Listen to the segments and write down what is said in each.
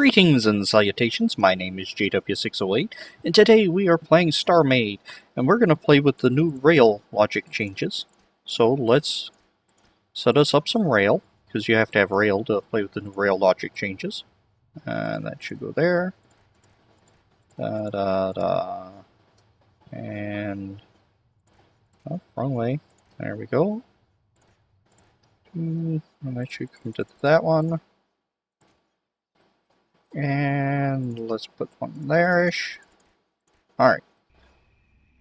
Greetings and salutations, my name is JW608, and today we are playing Starmade, and we're going to play with the new rail logic changes. So let's set us up some rail, because you have to have rail to play with the new rail logic changes. And that should go there. And... oh, wrong way. There we go. And that should come to that one. And let's put one there-ish. Alright.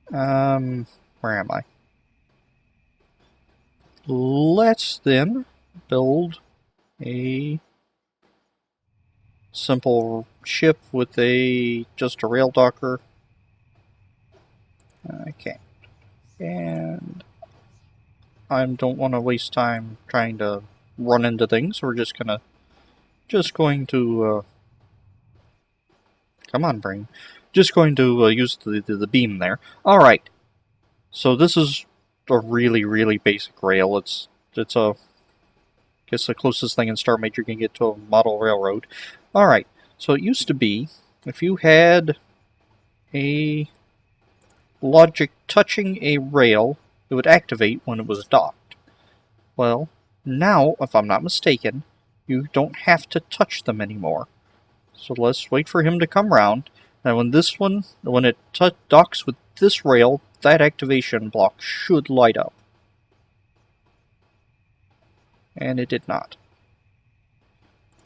Where am I? Let's then build a simple ship with just a rail docker. Okay. And I don't want to waste time trying to run into things. We're just going to come on, brain. Just going to use the beam there. Alright. So this is a really basic rail. It's I guess the closest thing in Starmade you can get to a model railroad. Alright. So it used to be, if you had a logic touching a rail, it would activate when it was docked. Well, now, if I'm not mistaken, you don't have to touch them anymore. So let's wait for him to come round. And when it docks with this rail, that activation block should light up. And it did not.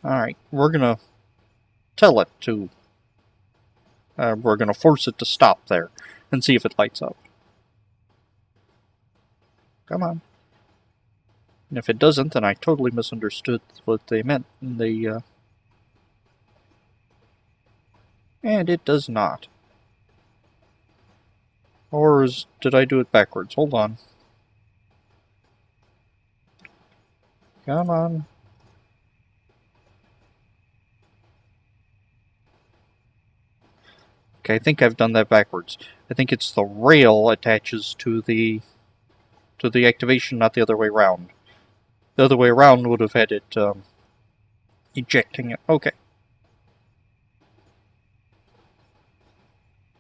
Alright, we're gonna tell it to... we're gonna force it to stop there and see if it lights up. Come on. And if it doesn't, then I totally misunderstood what they meant. And it does not. Or did I do it backwards? Hold on. Come on. Okay, I think I've done that backwards. I think it's the rail attaches to the activation, not the other way around. The other way around would have had it ejecting it. Okay.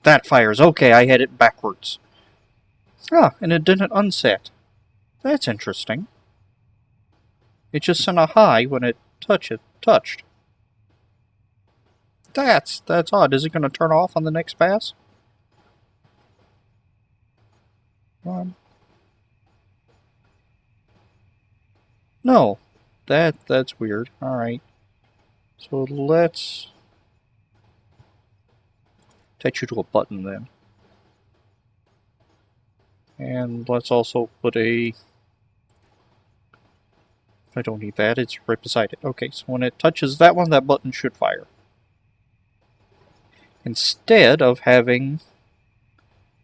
That fires. Okay, I had it backwards. Ah, and it didn't unset. That's interesting. It just sent a high when it touched. That's odd. Is it going to turn off on the next pass? Come on. No. That's weird. Alright. So let's attach you to a button then. And let's also put I don't need that, it's right beside it. Okay, so when it touches that one, that button should fire. Instead of having...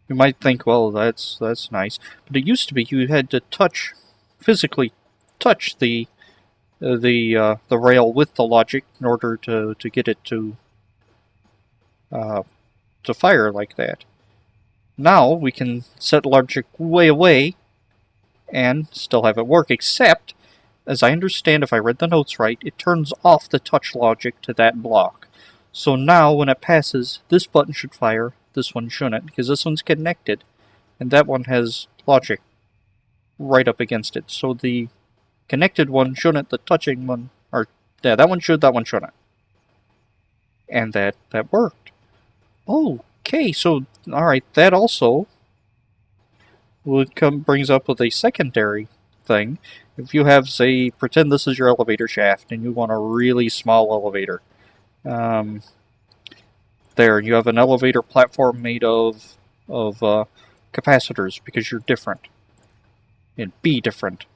you might think, well, that's nice. But it used to be you had to physically touch the rail with the logic in order to get it to fire like that. Now we can set logic way away and still have it work, except, as I understand, if I read the notes right, it turns off the touch logic to that block. So now when it passes, this button should fire, this one shouldn't, because this one's connected, and that one has logic right up against it. So the connected one shouldn't, the touching one, or yeah, that one should, that one shouldn't. And that worked. Okay, so, alright, that also brings up with a secondary thing. If you have, say, pretend this is your elevator shaft, and you want a really small elevator. There, you have an elevator platform made of capacitors, because you're different. And be different.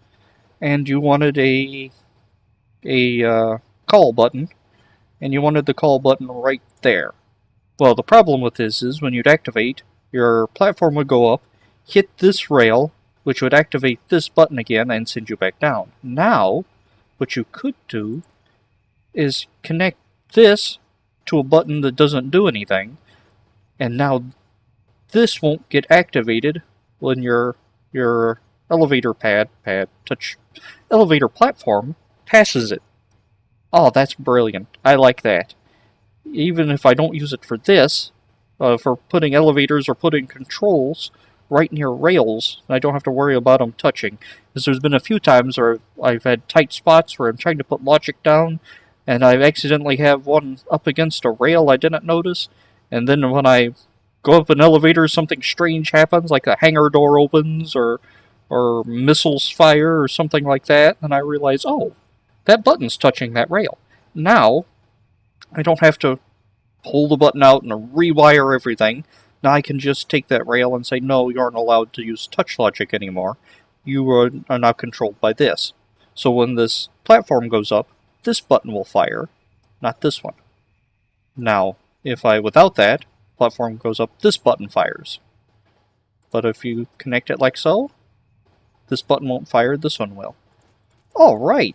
And you wanted a call button, and you wanted the call button right there. Well, the problem with this is when you'd activate, your platform would go up, hit this rail, which would activate this button again and send you back down. Now, what you could do is connect this to a button that doesn't do anything, and now this won't get activated when your elevator elevator platform passes it. Oh, that's brilliant. I like that. even if I don't use it for this, for putting elevators or putting controls right near rails, I don't have to worry about them touching. Because there's been a few times where I've had tight spots where I'm trying to put logic down, and I accidentally have one up against a rail I didn't notice, and then when I go up an elevator, something strange happens, like a hangar door opens, or missiles fire, or something like that, and I realize, oh, that button's touching that rail. Now, I don't have to pull the button out and rewire everything. Now I can just take that rail and say, no, you aren't allowed to use touch logic anymore. You are now controlled by this. So when this platform goes up, this button will fire, not this one. Now, if without that, platform goes up, this button fires. But if you connect it like so, this button won't fire, this one will. Alright,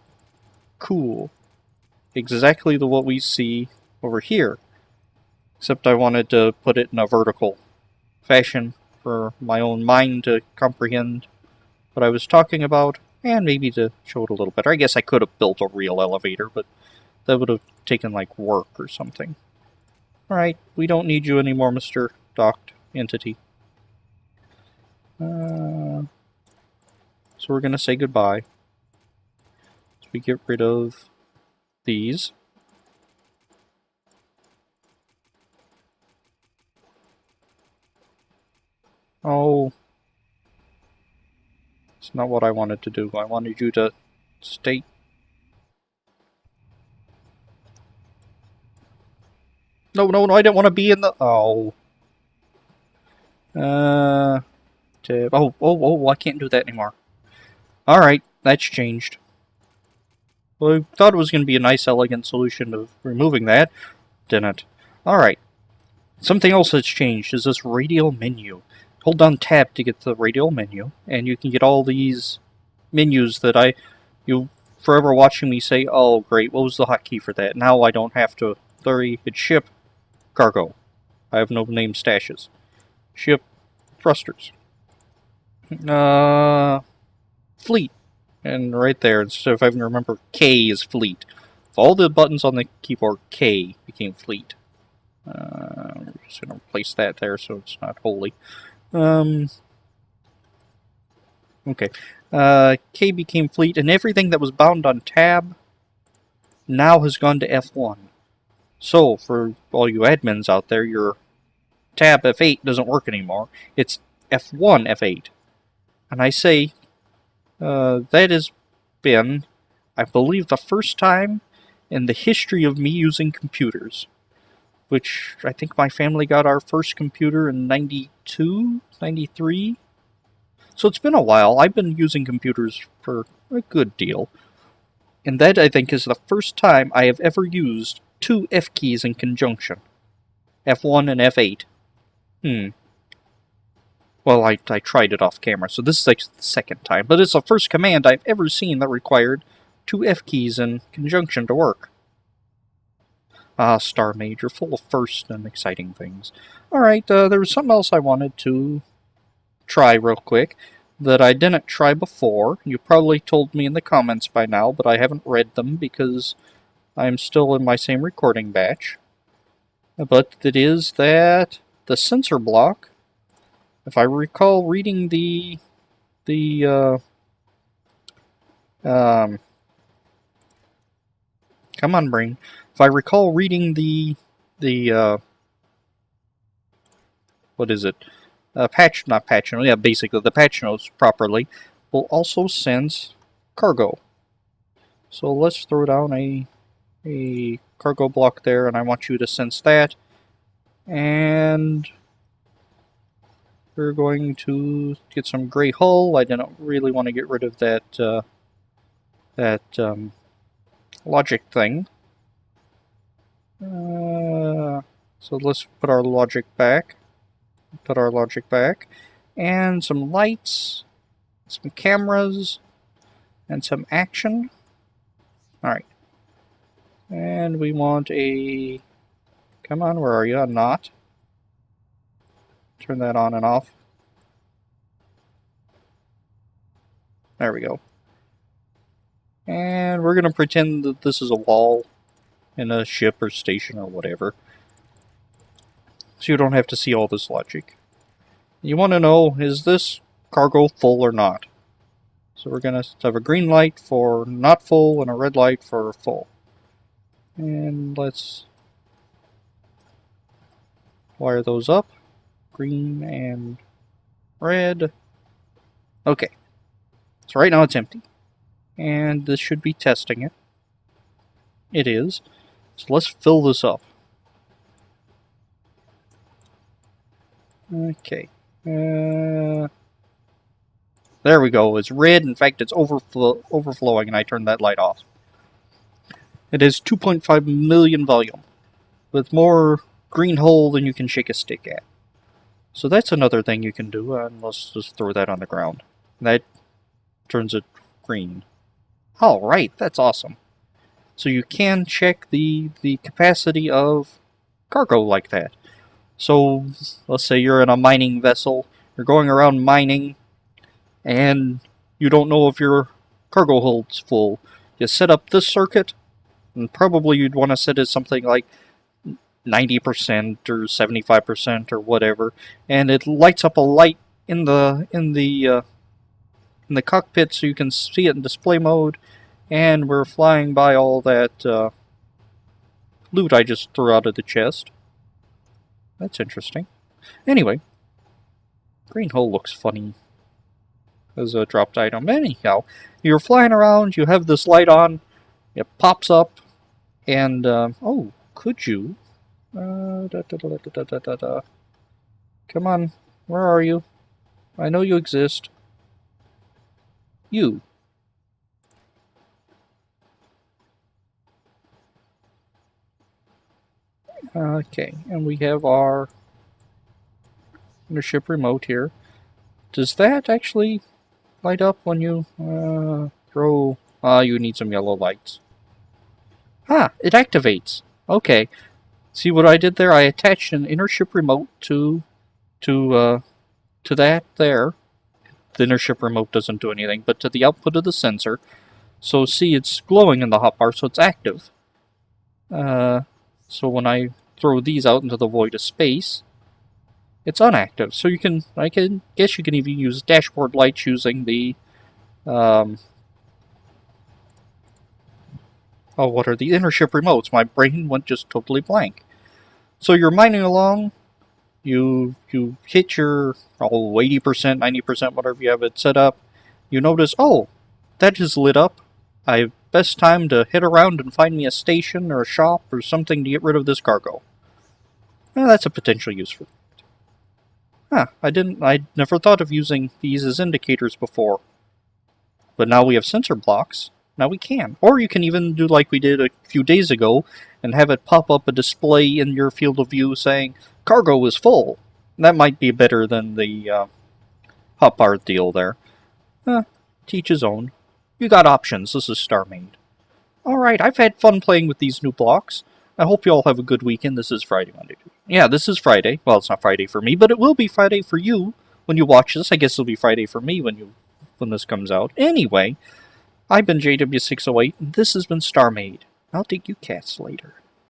cool. Exactly what we see over here. Except I wanted to put it in a vertical fashion for my own mind to comprehend what I was talking about, and maybe to show it a little better. I guess I could have built a real elevator, but that would have taken, like, work or something. Alright, we don't need you anymore, Mr. Docked Entity. So we're going to say goodbye. So we get rid of these. Oh, it's not what I wanted to do. I wanted you to stay. No, no, no, I didn't want to be in the... Oh. Oh, I can't do that anymore. Alright, that's changed. Well, I thought it was going to be a nice, elegant solution of removing that. Didn't. Alright. Something else that's changed is this radial menu. Hold down tab to get the radial menu, and you can get all these menus that you forever watching me say, oh great, what was the hotkey for that? Now I don't have to worry. It's ship, cargo. I have no name stashes. Ship, thrusters. Fleet. And right there, instead of having to remember, K is fleet. If all the buttons on the keyboard, K became fleet. I'm just going to place that there so it's not holy. Okay. K became fleet, and everything that was bound on tab now has gone to F1. So, for all you admins out there, your tab F8 doesn't work anymore. It's F1 F8. And I say, that has been, I believe, the first time in the history of me using computers. Which, I think my family got our first computer in 92, 93. So it's been a while. I've been using computers for a good deal. And that, I think, is the first time I have ever used two F keys in conjunction. F1 and F8. Well, I tried it off camera, so this is like the second time. But it's the first command I've ever seen that required two F keys in conjunction to work. Ah, Starmade, you're full of first and exciting things. Alright, there was something else I wanted to try real quick that I didn't try before. You probably told me in the comments by now, but I haven't read them because I'm still in my same recording batch. But it is that the sensor block, if I recall reading come on, brain. If I recall reading what is it? Not patch notes, yeah, basically the patch notes properly, will also sense cargo. So let's throw down a cargo block there, and I want you to sense that. And we're going to get some gray hull. I didn't really want to get rid of that logic thing. So let's put our logic back. And some lights, some cameras, and some action. Alright. And we want a... Come on, where are you? A knot. Turn that on and off. There we go. And we're going to pretend that this is a wall in a ship or station or whatever. so you don't have to see all this logic. You want to know, is this cargo full or not? So we're going to have a green light for not full and a red light for full. And let's wire those up. Green and red. Okay. So right now it's empty. And this should be testing it. It is. So let's fill this up. Okay. There we go. It's red. In fact, it's overflowing, and I turned that light off. It is 2.5 million volume, with more green hole than you can shake a stick at. So that's another thing you can do, and let's just throw that on the ground. That turns it green. Alright, that's awesome. So you can check the capacity of cargo like that. So, let's say you're in a mining vessel, you're going around mining, and you don't know if your cargo hold's full. You set up this circuit, and probably you'd want to set it something like 90% or 75% or whatever, and it lights up a light in the cockpit so you can see it in display mode, and we're flying by all that loot I just threw out of the chest. That's interesting. Anyway, green hole looks funny as a dropped item. Anyhow, you're flying around, you have this light on, it pops up, and, oh, could you? Come on, where are you? I know you exist. You. Okay, and we have our ship remote here. Does that actually light up when you throw... you need some yellow lights. Ah, it activates. Okay. See what I did there? I attached an inner ship remote to that there. The inner ship remote doesn't do anything, but to the output of the sensor. So see, it's glowing in the hotbar, so it's active. So when I throw these out into the void of space, it's unactive. So you can, I guess you can even use dashboard lights using the, oh, what are the inner ship remotes? My brain went just totally blank. So you're mining along, you hit your 80%, 90%, whatever you have it set up. You notice, oh, that is lit up. Best time to head around and find me a station or a shop or something to get rid of this cargo. Well, that's a potential use for it. Huh, I never thought of using these as indicators before. But now we have sensor blocks. Now we can. Or you can even do like we did a few days ago and have it pop up a display in your field of view saying, cargo is full. That might be better than the hotbar deal there. To each his own. You got options. This is Starmade. Alright, I've had fun playing with these new blocks. I hope you all have a good weekend. This is Friday, Monday. Yeah, this is Friday. Well, it's not Friday for me, but it will be Friday for you when you watch this. I guess it'll be Friday for me when this comes out. Anyway, I've been JW608, and this has been Starmade. I'll take you cats later.